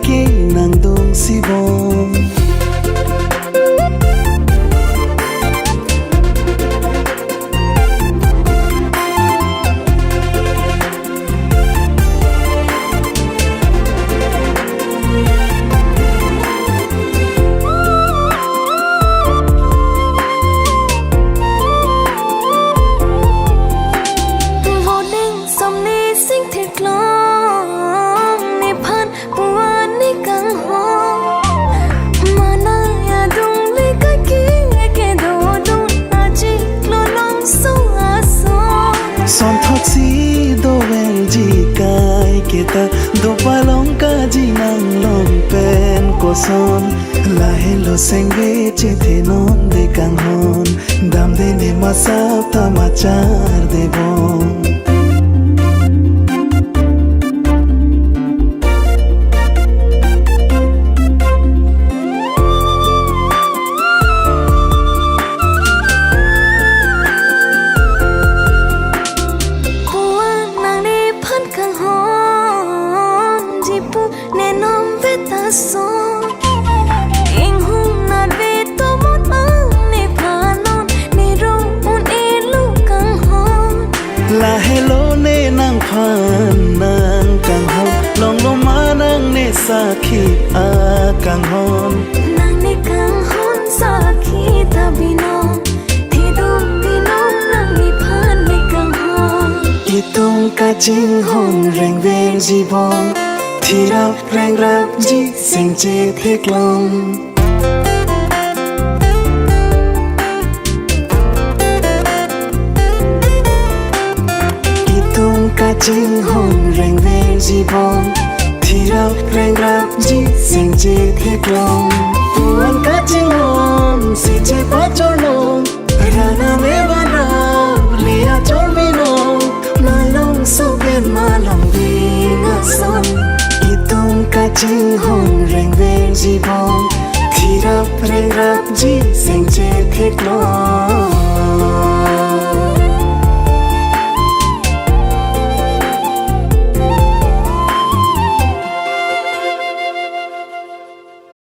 ke nang dong si bom son thot si do vel ji kai keta do palong ka ji nang long pen ko son la hello sengbe che the non de kang hon dam de ne ma sa ta ma char de bon la hello ne nang phan nang kang hon long lo ma nang ne sa khi a kang hon nang ne kang hon sa khi ta bino thi dum bino nang ni phan ne kang hon itung ka jing hon reng ve ji bong thi rap reng rap ji sing che thek long ka jing hon reng ve ji bong thi rap reng rap ji sing che thek long tuan ka jing hon si che pa chor long rana me ba ra lia chor mi long ma long so ben ma long vi na son itung ka jing hon reng ve ji bong thi rap reng rap ji sing che thek long